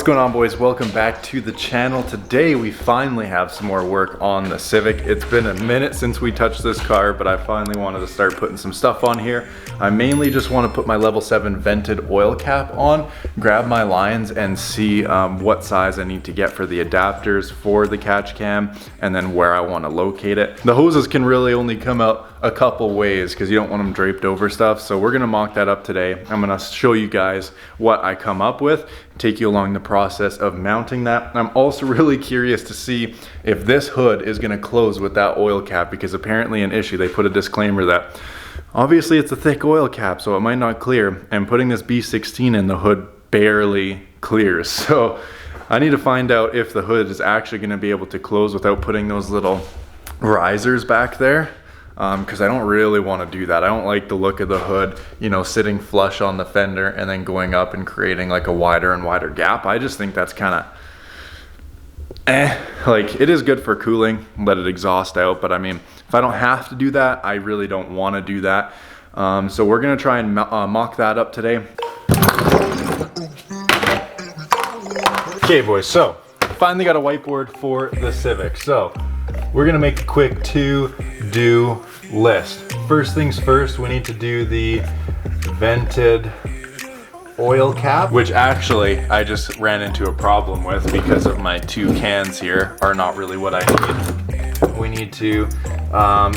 What's going on, boys? Welcome back to the channel. Today we finally have some more work on the Civic. It's been a minute since we touched this car, but I finally wanted to start putting some stuff on here. I mainly just want to put my level 7 vented oil cap on, grab my lines and see what size I need to get for the adapters for the catch cam, and then where I want to locate it. The hoses can really only come out a couple ways because you don't want them draped over stuff, so we're gonna mock that up today. I'm gonna show you guys what I come up with, take you along the process of mounting that. I'm also really curious to see if this hood is gonna close with that oil cap, because apparently an issue, they put a disclaimer that obviously it's a thick oil cap so it might not clear, and putting this B16 in, the hood barely clears. So I need to find out if the hood is actually gonna be able to close without putting those little risers back there. Because I don't really want to do that. I don't like the look of the hood, you know, sitting flush on the fender and then going up and creating like a wider and wider gap. I just think that's kind of like, it is good for cooling, let it exhaust out, but I mean, if I don't have to do that, I really don't want to do that. So we're gonna try and mock that up today. Okay, boys, so finally got a whiteboard for the Civic. So we're gonna make a quick to-do list. First things first, we need to do the vented oil cap, which actually I just ran into a problem with because of my two cans here are not really what I need. We need to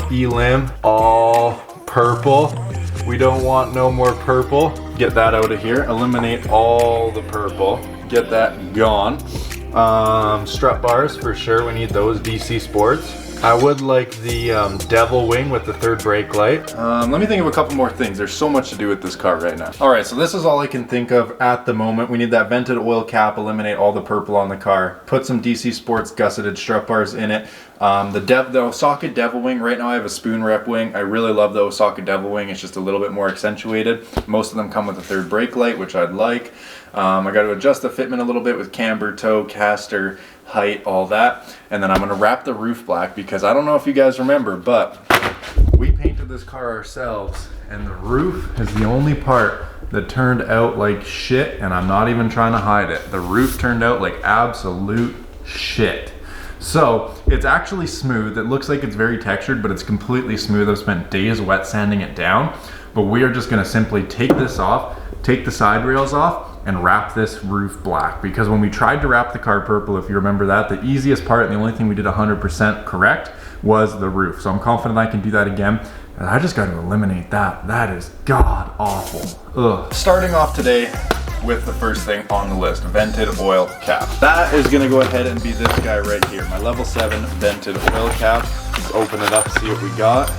elim all purple. We don't want no more purple. Get that out of here. Eliminate all the purple. Get that gone. Strut bars for sure, we need those, DC Sports. I would like the devil wing with the third brake light. Let me think of a couple more things. There's so much to do with this car right now. All right, so this is all I can think of at the moment. We need that vented oil cap, eliminate all the purple on the car, put some DC Sports gusseted strut bars in it. The Osaka devil wing, right now I have a spoon rep wing. I really love the Osaka devil wing. It's just a little bit more accentuated. Most of them come with a third brake light, which I'd like. I got to adjust the fitment a little bit with camber, toe, caster, height, all that. And then I'm going to wrap the roof black because I don't know if you guys remember, but we painted this car ourselves and the roof is the only part that turned out like shit, and I'm not even trying to hide it. The roof turned out like absolute shit. So it's actually smooth. It looks like it's very textured, but it's completely smooth. I've spent days wet sanding it down, but we are just going to simply take this off, take the side rails off, and wrap this roof black, because when we tried to wrap the car purple, if you remember that, the easiest part and the only thing we did 100% correct was the roof. So I'm confident I can do that again. And I just got to eliminate that. That is god awful. Ugh. Starting off today with the first thing on the list, vented oil cap. That is gonna go ahead and be this guy right here, my level 7 vented oil cap. Let's open it up, see what we got.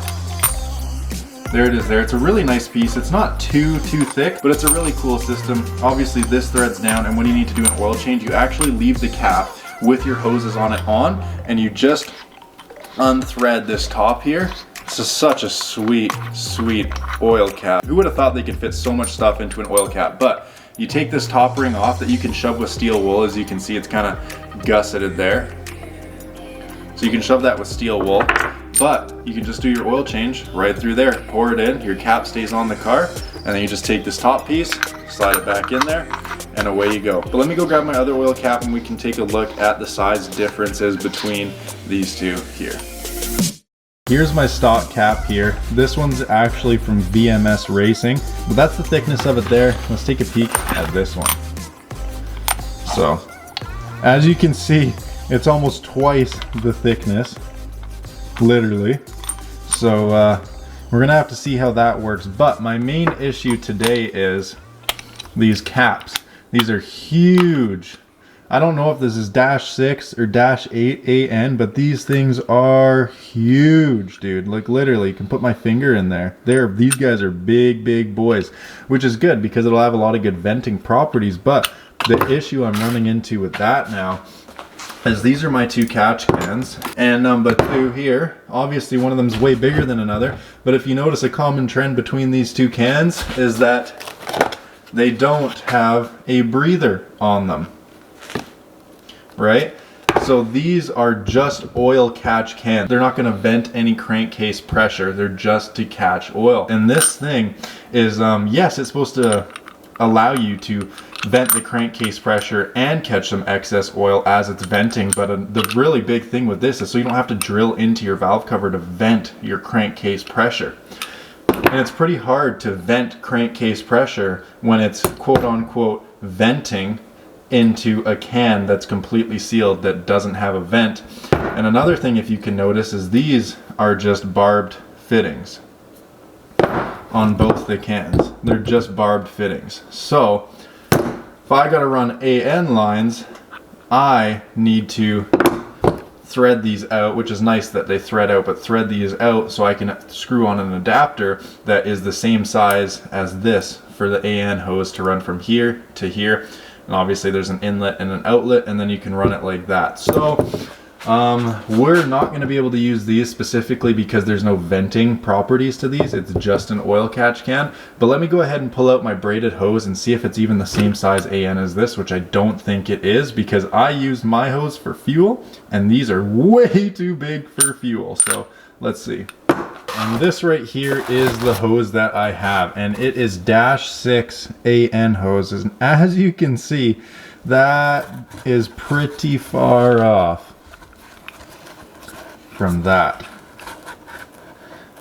There it is there. It's a really nice piece. It's not too thick, but it's a really cool system. Obviously this threads down, and when you need to do an oil change, you actually leave the cap with your hoses on it and you just unthread this top here. This is such a sweet oil cap. Who would have thought they could fit so much stuff into an oil cap? But you take this top ring off that you can shove with steel wool. As you can see, it's kind of gusseted there. So you can shove that with steel wool. But you can just do your oil change right through there. Pour it in, your cap stays on the car, and then you just take this top piece, slide it back in there, and away you go. But let me go grab my other oil cap and we can take a look at the size differences between these two here. Here's my stock cap here. This one's actually from VMS Racing, but that's the thickness of it there. Let's take a peek at this one. So, as you can see, it's almost twice the thickness. Literally. So we're gonna have to see how that works, but my main issue today is these caps. These are huge. I don't know if this is -6 or -8 AN, but these things are huge, dude. Like literally, you can put my finger in there. These guys are big boys, which is good because it'll have a lot of good venting properties. But the issue I'm running into with that now is these are my two catch cans, and number two here, obviously one of them is way bigger than another, but if you notice, a common trend between these two cans is that they don't have a breather on them, right? So these are just oil catch cans. They're not going to vent any crankcase pressure. They're just to catch oil. And this thing is, yes, it's supposed to allow you to vent the crankcase pressure and catch some excess oil as it's venting. But the really big thing with this is so you don't have to drill into your valve cover to vent your crankcase pressure. And it's pretty hard to vent crankcase pressure when it's quote unquote venting into a can that's completely sealed that doesn't have a vent. And another thing, if you can notice, is these are just barbed fittings on both the cans. They're just barbed fittings. So if I gotta run AN lines, I need to thread these out, which is nice that they thread out, but thread these out so I can screw on an adapter that is the same size as this for the AN hose to run from here to here. And obviously there's an inlet and an outlet, and then you can run it like that. So we're not going to be able to use these specifically because there's no venting properties to these. It's just an oil catch can. But let me go ahead and pull out my braided hose and see if it's even the same size AN as this, which I don't think it is because I used my hose for fuel and these are way too big for fuel. So let's see. And this right here is the hose that I have, and it is -6 AN hoses. And as you can see, that is pretty far off from that.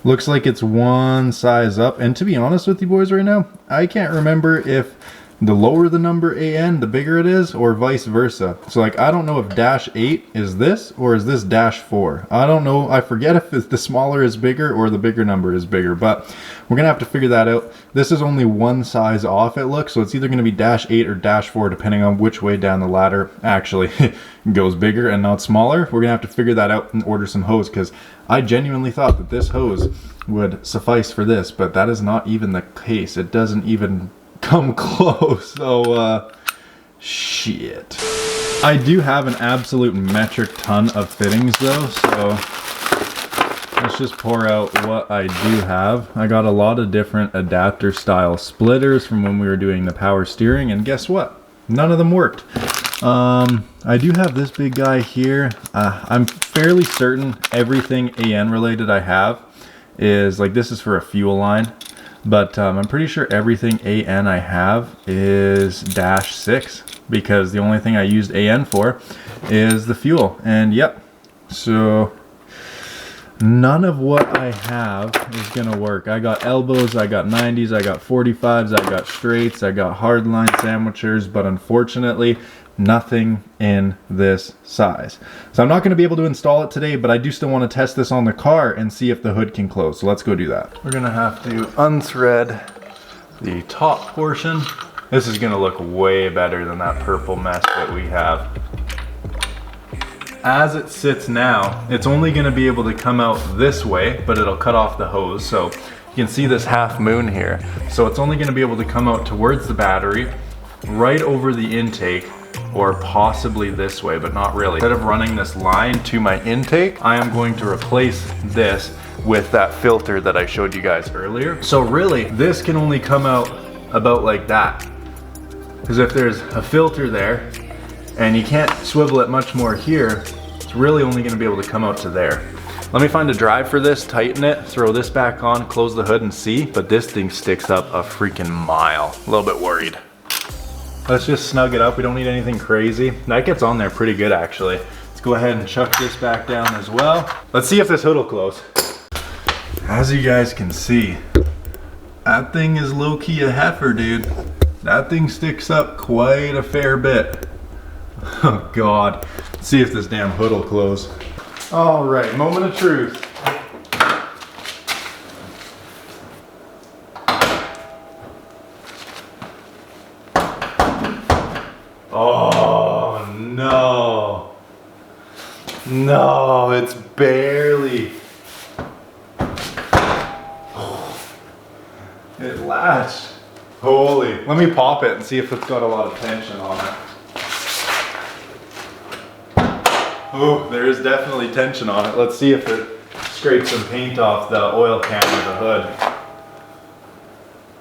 Looks like it's one size up, and to be honest with you boys right now, I can't remember if the lower the number AN, the bigger it is, or vice versa. So like, I don't know if -8 is this, or is this -4. I don't know, I forget if it's the smaller is bigger or the bigger number is bigger, but we're gonna have to figure that out. This is only one size off, it looks, so it's either gonna be -8 or -4, depending on which way down the ladder actually goes bigger and not smaller. We're gonna have to figure that out and order some hose, because I genuinely thought that this hose would suffice for this, but that is not even the case. It doesn't even come close. So shit. I do have an absolute metric ton of fittings though, so let's just pour out what I do have. I got a lot of different adapter style splitters from when we were doing the power steering, and guess what? None of them worked. I do have this big guy here. I'm fairly certain everything AN related I have is like, this is for a fuel line. But I'm pretty sure everything AN I have is -6 because the only thing I used AN for is the fuel. And yep, so none of what I have is gonna work. I got elbows, I got 90s, I got 45s, I got straights, I got hardline sandwichers, but unfortunately nothing in this size. So I'm not going to be able to install it today, but I do still want to test this on the car and see if the hood can close. So let's go do that. We're going to have to unthread the top portion. This is going to look way better than that purple mess that we have. As it sits now, it's only going to be able to come out this way, but it'll cut off the hose. So you can see this half moon here. So it's only going to be able to come out towards the battery, right over the intake, or possibly this way, but not really. Instead of running this line to my intake, I am going to replace this with that filter that I showed you guys earlier. So really, this can only come out about like that. Because if there's a filter there, and you can't swivel it much more here, it's really only gonna be able to come out to there. Let me find a drive for this, tighten it, throw this back on, close the hood and see, but this thing sticks up a freaking mile. A little bit worried. Let's just snug it up. We don't need anything crazy. That gets on there pretty good actually. Let's go ahead and chuck this back down as well. Let's see if this hood will close. As you guys can see, that thing is low-key a heifer, dude. That thing sticks up quite a fair bit. Oh God. Let's see if this damn hood will close. All right, moment of truth. Oh no. No, it's barely. It latched. Holy. Let me pop it and see if it's got a lot of tension on it. Oh, there is definitely tension on it. Let's see if it scrapes some paint off the oil can of the hood.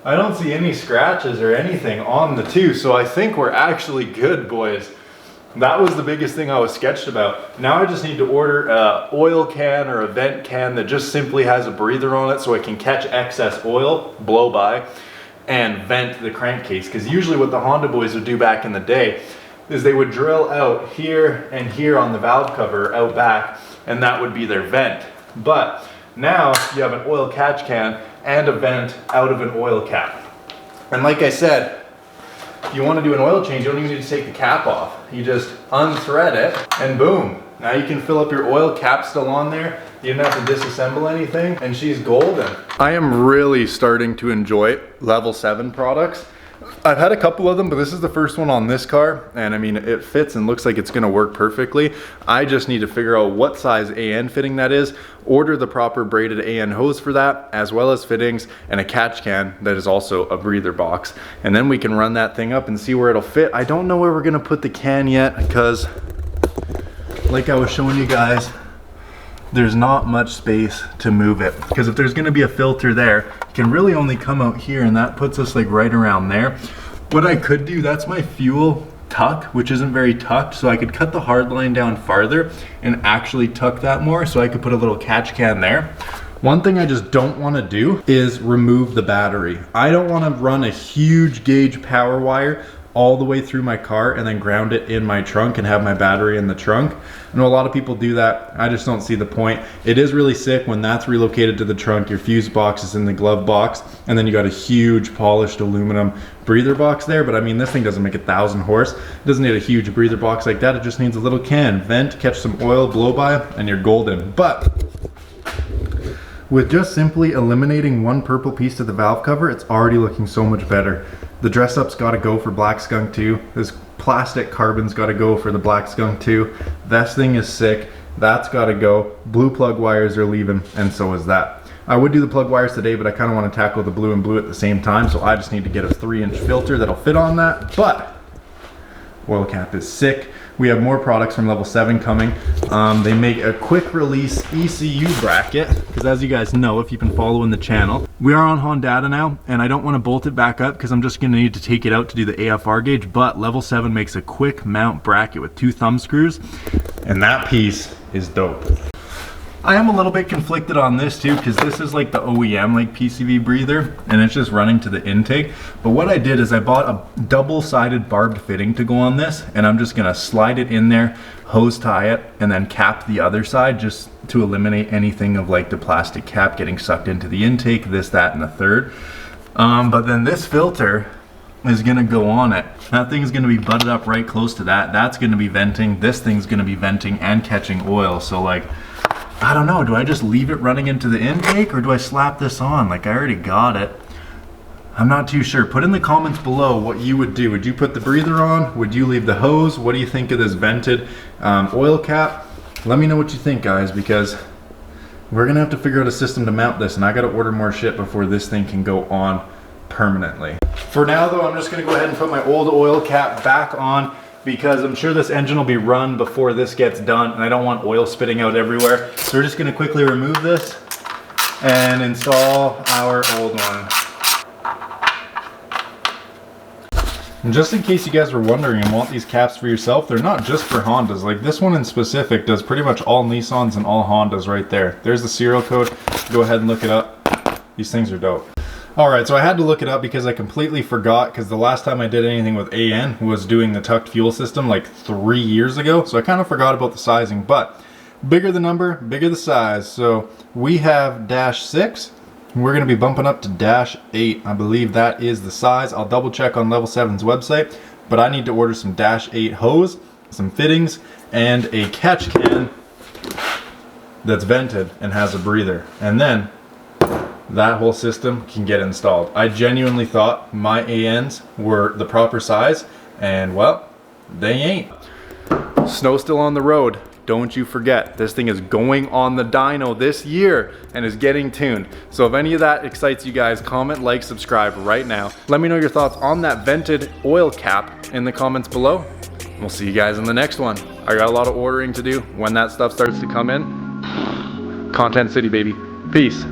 I don't see any scratches or anything on the two, so I think we're actually good, boys. That was the biggest thing I was sketched about. Now I just need to order an oil can or a vent can that just simply has a breather on it so it can catch excess oil, blow by, and vent the crankcase. Because usually what the Honda boys would do back in the day is they would drill out here and here on the valve cover out back, and that would be their vent. But now you have an oil catch can and a vent out of an oil cap. And like I said, if you want to do an oil change, you don't even need to take the cap off. You just unthread it and boom. Now you can fill up your oil, cap still on there. You didn't have to disassemble anything, and she's golden. I am really starting to enjoy Level 7 products. I've had a couple of them, but this is the first one on this car, and I mean, it fits and looks like it's gonna work perfectly. I just need to figure out what size AN fitting that is, order the proper braided AN hose for that, as well as fittings and a catch can that is also a breather box. And then we can run that thing up and see where it'll fit. I don't know where we're gonna put the can yet, because like I was showing you guys, there's not much space to move it, because if there's going to be a filter there, it can really only come out here, and that puts us like right around there. What I could do, that's my fuel tuck, which isn't very tucked, so I could cut the hard line down farther and actually tuck that more, so I could put a little catch can there. One thing I just don't want to do is remove the battery. I don't want to run a huge gauge power wire all the way through my car and then ground it in my trunk and have my battery in the trunk. I know a lot of people do that. I just don't see the point. It is really sick when that's relocated to the trunk, your fuse box is in the glove box, and then you got a huge polished aluminum breather box there. But I mean, this thing doesn't make 1,000 horse. It doesn't need a huge breather box like that. It just needs a little can, vent, catch some oil, blow by, and you're golden. But with just simply eliminating one purple piece to the valve cover, it's already looking so much better. The dress up's gotta go for Black Skunk 2. This plastic carbon's gotta go for the Black Skunk 2. This thing is sick. That's gotta go. Blue plug wires are leaving, and so is that. I would do the plug wires today, but I kinda wanna tackle the blue and blue at the same time, so I just need to get a 3-inch filter that'll fit on that. But oil cap is sick. We have more products from Level 7 coming. They make a quick release ECU bracket, because as you guys know, if you've been following the channel, we are on Honda now, and I don't want to bolt it back up because I'm just going to need to take it out to do the AFR gauge, but Level 7 makes a quick mount bracket with 2 thumb screws, and that piece is dope. I am a little bit conflicted on this too, because this is like the OEM like PCV breather, and it's just running to the intake. But what I did is I bought a double-sided barbed fitting to go on this, and I'm just gonna slide it in there, hose tie it, and then cap the other side just to eliminate anything of like the plastic cap getting sucked into the intake, this, that, and the third. But then this filter is gonna go on it. That thing is gonna be butted up right close to that. That's gonna be venting. This thing's gonna be venting and catching oil. So like, I don't know, do I just leave it running into the intake, or do I slap this on? Like, I already got it. I'm not too sure. Put in the comments below what you would do. Would you put the breather on? Would you leave the hose? What do you think of this vented oil cap? Let me know what you think, guys, because we're gonna have to figure out a system to mount this, and I gotta order more shit before this thing can go on permanently. For now though, I'm just gonna go ahead and put my old oil cap back on, because I'm sure this engine will be run before this gets done, and I don't want oil spitting out everywhere. So we're just gonna quickly remove this and install our old one. And just in case you guys were wondering and want these caps for yourself, they're not just for Hondas. Like this one in specific does pretty much all Nissans and all Hondas right there. There's the serial code. Go ahead and look it up. These things are dope. Alright, so I had to look it up because I completely forgot, because the last time I did anything with AN was doing the tucked fuel system like 3 years ago, so I kind of forgot about the sizing. But bigger the number, bigger the size. So we have -6, we're going to be bumping up to -8. I believe that is the size. I'll double check on Level 7's website, but I need to order some -8 hose, some fittings, and a catch can that's vented and has a breather. And then that whole system can get installed. I genuinely thought my ANs were the proper size, and well, they ain't. Snow still on the road. Don't you forget, this thing is going on the dyno this year and is getting tuned. So if any of that excites you guys, comment, like, subscribe right now. Let me know your thoughts on that vented oil cap in the comments below. We'll see you guys in the next one. I got a lot of ordering to do when that stuff starts to come in. Content City, baby. Peace.